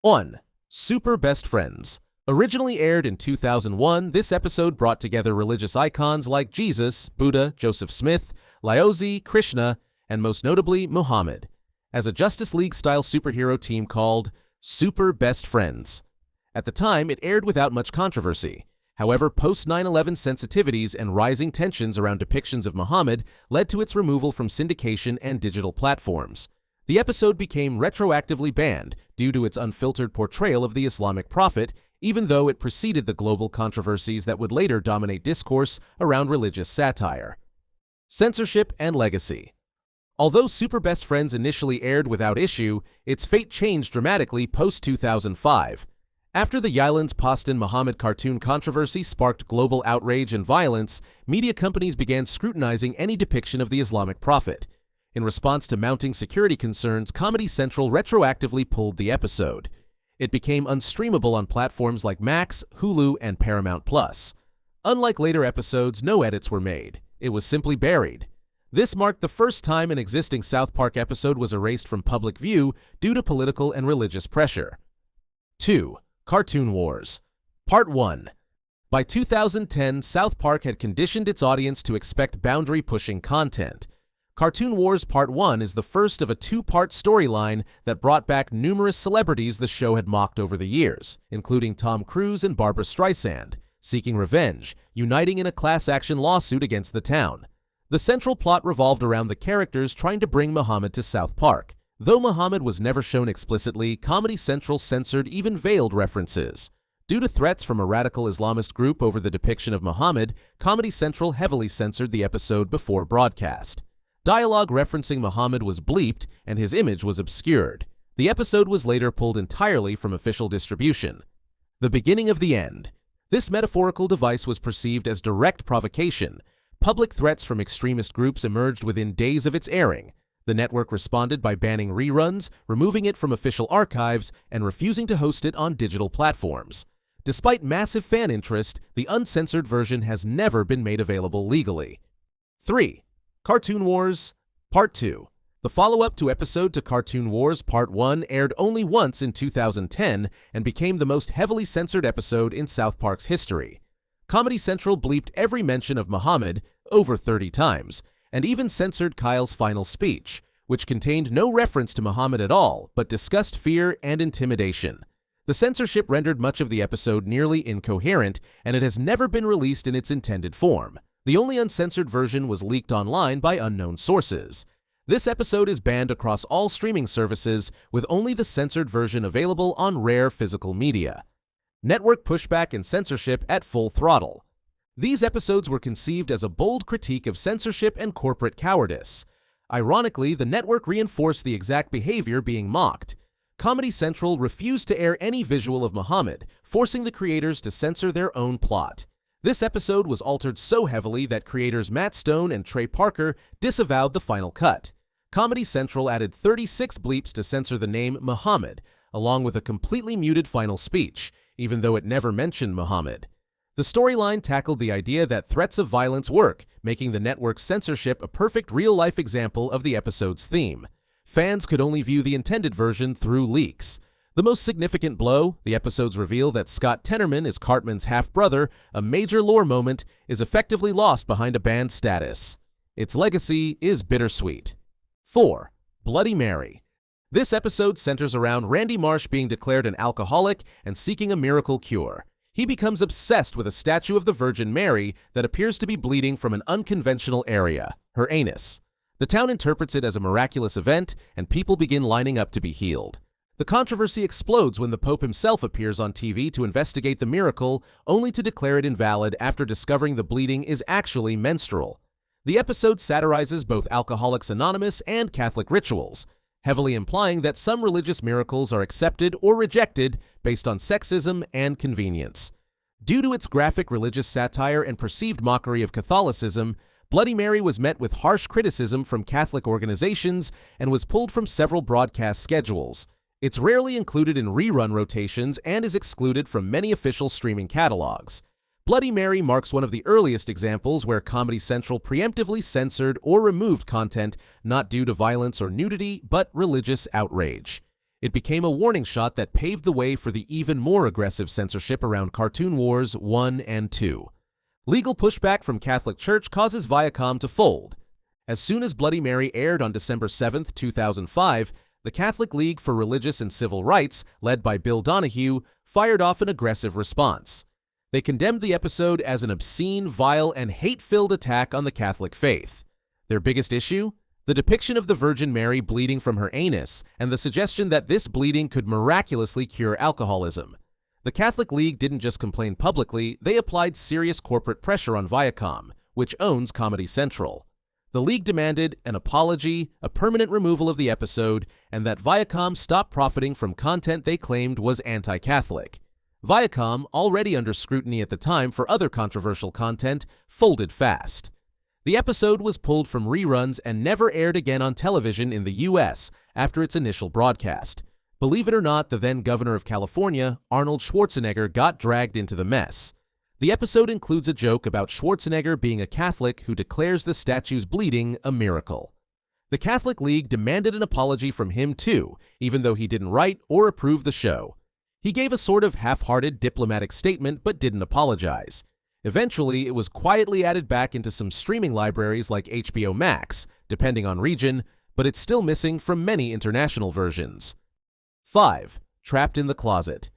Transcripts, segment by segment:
1. Super Best Friends. Originally aired in 2001, this episode brought together religious icons like Jesus, Buddha, Joseph Smith, Laozi, Krishna, and most notably Muhammad, as a Justice League-style superhero team called Super Best Friends. At the time, it aired without much controversy. However, post-9/11 sensitivities and rising tensions around depictions of Muhammad led to its removal from syndication and digital platforms. The episode became retroactively banned due to its unfiltered portrayal of the Islamic prophet, even though it preceded the global controversies that would later dominate discourse around religious satire. Censorship and legacy. Although Super Best Friends initially aired without issue, its fate changed dramatically post-2005. After the Yailand's Postan Muhammad cartoon controversy sparked global outrage and violence, media companies began scrutinizing any depiction of the Islamic prophet. In response to mounting security concerns, Comedy Central retroactively pulled the episode. It became unstreamable on platforms like Max, Hulu, and Paramount+. Unlike later episodes, no edits were made. It was simply buried. This marked the first time an existing South Park episode was erased from public view due to political and religious pressure. 2. Cartoon Wars. Part 1. By 2010, South Park had conditioned its audience to expect boundary-pushing content. Cartoon Wars Part 1 is the first of a two-part storyline that brought back numerous celebrities the show had mocked over the years, including Tom Cruise and Barbra Streisand, seeking revenge, uniting in a class-action lawsuit against the town. The central plot revolved around the characters trying to bring Muhammad to South Park. Though Muhammad was never shown explicitly, Comedy Central censored even veiled references. Due to threats from a radical Islamist group over the depiction of Muhammad, Comedy Central heavily censored the episode before broadcast. Dialogue referencing Muhammad was bleeped and his image was obscured. The episode was later pulled entirely from official distribution. The beginning of the end. This metaphorical device was perceived as direct provocation. Public threats from extremist groups emerged within days of its airing. The network responded by banning reruns, removing it from official archives, and refusing to host it on digital platforms. Despite massive fan interest, the uncensored version has never been made available legally. 3. Cartoon Wars Part 2. The follow-up to episode to Cartoon Wars Part 1 aired only once in 2010 and became the most heavily censored episode in South Park's history. Comedy Central bleeped every mention of Muhammad, over 30 times, and even censored Kyle's final speech, which contained no reference to Muhammad at all, but discussed fear and intimidation. The censorship rendered much of the episode nearly incoherent, and it has never been released in its intended form. The only uncensored version was leaked online by unknown sources. This episode is banned across all streaming services, with only the censored version available on rare physical media. Network pushback and censorship at full throttle. These episodes were conceived as a bold critique of censorship and corporate cowardice. Ironically, the network reinforced the exact behavior being mocked. Comedy Central refused to air any visual of Muhammad, forcing the creators to censor their own plot. This episode was altered so heavily that creators Matt Stone and Trey Parker disavowed the final cut. Comedy Central added 36 bleeps to censor the name Muhammad, along with a completely muted final speech, even though it never mentioned Muhammad. The storyline tackled the idea that threats of violence work, making the network's censorship a perfect real-life example of the episode's theme. Fans could only view the intended version through leaks. The most significant blow, the episode's reveal that Scott Tenorman is Cartman's half-brother, a major lore moment, is effectively lost behind a banned status. Its legacy is bittersweet. 4. Bloody Mary. This episode centers around Randy Marsh being declared an alcoholic and seeking a miracle cure. He becomes obsessed with a statue of the Virgin Mary that appears to be bleeding from an unconventional area, her anus. The town interprets it as a miraculous event, and people begin lining up to be healed. The controversy explodes when the Pope himself appears on TV to investigate the miracle, only to declare it invalid after discovering the bleeding is actually menstrual. The episode satirizes both Alcoholics Anonymous and Catholic rituals, heavily implying that some religious miracles are accepted or rejected based on sexism and convenience. Due to its graphic religious satire and perceived mockery of Catholicism, Bloody Mary was met with harsh criticism from Catholic organizations and was pulled from several broadcast schedules. It's rarely included in rerun rotations and is excluded from many official streaming catalogs. Bloody Mary marks one of the earliest examples where Comedy Central preemptively censored or removed content not due to violence or nudity, but religious outrage. It became a warning shot that paved the way for the even more aggressive censorship around Cartoon Wars 1 and 2. Legal pushback from Catholic Church causes Viacom to fold. As soon as Bloody Mary aired on December 7, 2005, the Catholic League for Religious and Civil Rights, led by Bill Donahue, fired off an aggressive response. They condemned the episode as an obscene, vile, and hate-filled attack on the Catholic faith. Their biggest issue? The depiction of the Virgin Mary bleeding from her anus and the suggestion that this bleeding could miraculously cure alcoholism. The Catholic League didn't just complain publicly, they applied serious corporate pressure on Viacom, which owns Comedy Central. The League demanded an apology, a permanent removal of the episode, and that Viacom stop profiting from content they claimed was anti-Catholic. Viacom, already under scrutiny at the time for other controversial content, folded fast. The episode was pulled from reruns and never aired again on television in the US after its initial broadcast. Believe it or not, the then governor of California, Arnold Schwarzenegger, got dragged into the mess. The episode includes a joke about Schwarzenegger being a Catholic who declares the statue's bleeding a miracle. The Catholic League demanded an apology from him too, even though he didn't write or approve the show. He gave a sort of half-hearted diplomatic statement but didn't apologize. Eventually, it was quietly added back into some streaming libraries like HBO Max, depending on region, but it's still missing from many international versions. 5. Trapped in the Closet.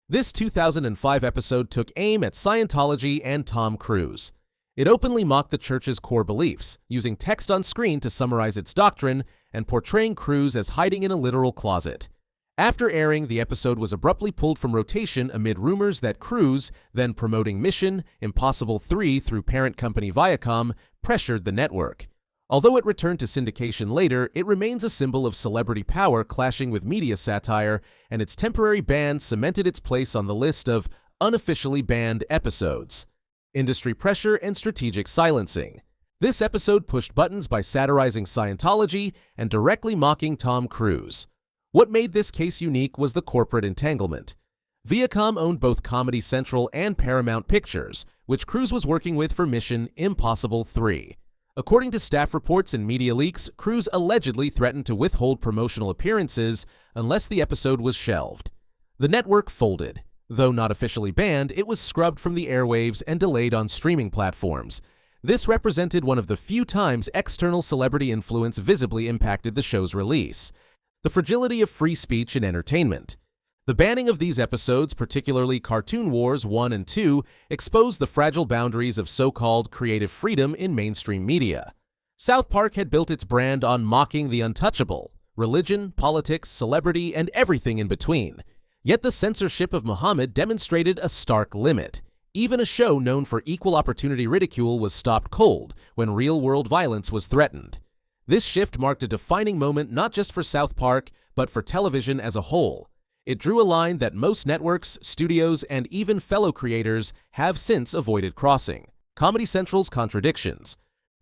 This 2005 episode took aim at Scientology and Tom Cruise. It openly mocked the church's core beliefs, using text on screen to summarize its doctrine and portraying Cruise as hiding in a literal closet. After airing, the episode was abruptly pulled from rotation amid rumors that Cruise, then promoting Mission Impossible 3 through parent company Viacom, pressured the network. Although it returned to syndication later, it remains a symbol of celebrity power clashing with media satire, and its temporary ban cemented its place on the list of unofficially banned episodes. Industry pressure and strategic silencing. This episode pushed buttons by satirizing Scientology and directly mocking Tom Cruise. What made this case unique was the corporate entanglement. Viacom owned both Comedy Central and Paramount Pictures, which Cruise was working with for Mission Impossible 3. According to staff reports and media leaks, Cruise allegedly threatened to withhold promotional appearances unless the episode was shelved. The network folded. Though not officially banned, it was scrubbed from the airwaves and delayed on streaming platforms. This represented one of the few times external celebrity influence visibly impacted the show's release. The fragility of free speech and entertainment. The banning of these episodes, particularly Cartoon Wars 1 and 2, exposed the fragile boundaries of so-called creative freedom in mainstream media. South Park had built its brand on mocking the untouchable, religion, politics, celebrity, and everything in between. Yet the censorship of Muhammad demonstrated a stark limit. Even a show known for equal opportunity ridicule was stopped cold when real-world violence was threatened. This shift marked a defining moment not just for South Park, but for television as a whole. It drew a line that most networks, studios, and even fellow creators have since avoided crossing. Comedy Central's contradictions.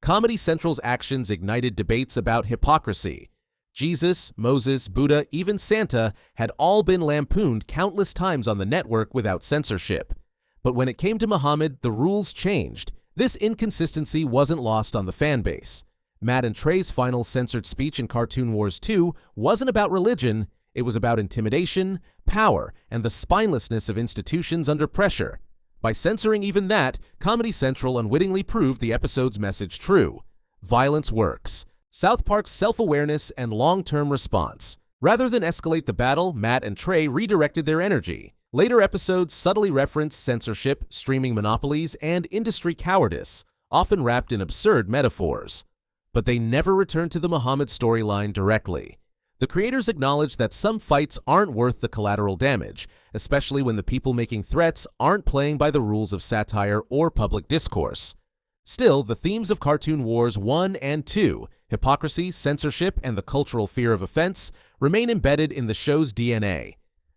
Comedy Central's actions ignited debates about hypocrisy. Jesus, Moses, Buddha, even Santa had all been lampooned countless times on the network without censorship. But when it came to Muhammad, the rules changed. This inconsistency wasn't lost on the fanbase. Matt and Trey's final censored speech in Cartoon Wars 2 wasn't about religion, it was about intimidation, power, and the spinelessness of institutions under pressure. By censoring even that, Comedy Central unwittingly proved the episode's message true. Violence works. South Park's self-awareness and long-term response. Rather than escalate the battle, Matt and Trey redirected their energy. Later episodes subtly referenced censorship, streaming monopolies, and industry cowardice, often wrapped in absurd metaphors. But they never returned to the Muhammad storyline directly. The creators acknowledged that some fights aren't worth the collateral damage, especially when the people making threats aren't playing by the rules of satire or public discourse. Still, the themes of Cartoon Wars 1 and 2, hypocrisy, censorship, and the cultural fear of offense, remain embedded in the show's DNA.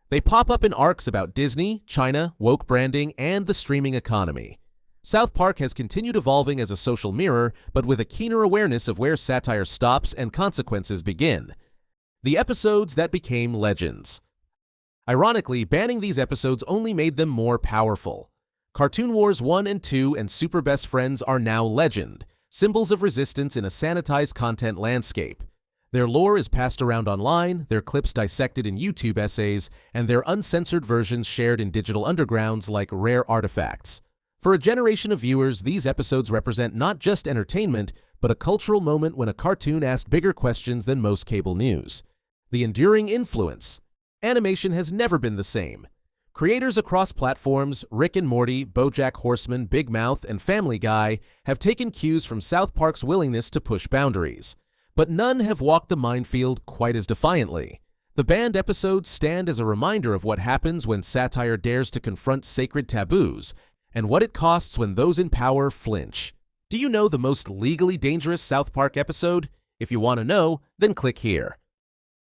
They pop up in arcs about Disney, China, woke branding, and the streaming economy. South Park has continued evolving as a social mirror, but with a keener awareness of where satire stops and consequences begin. The episodes that became legends. Ironically, banning these episodes only made them more powerful. Cartoon Wars 1 and 2 and Super Best Friends are now legend, symbols of resistance in a sanitized content landscape. Their lore is passed around online, their clips dissected in YouTube essays, and their uncensored versions shared in digital undergrounds like rare artifacts. For a generation of viewers, these episodes represent not just entertainment, but a cultural moment when a cartoon asked bigger questions than most cable news. The enduring influence. Animation has never been the same. Creators across platforms, Rick and Morty, BoJack Horseman, Big Mouth, and Family Guy, have taken cues from South Park's willingness to push boundaries. But none have walked the minefield quite as defiantly. The banned episodes stand as a reminder of what happens when satire dares to confront sacred taboos, and what it costs when those in power flinch. Do you know the most legally dangerous South Park episode? If you want to know, then click here.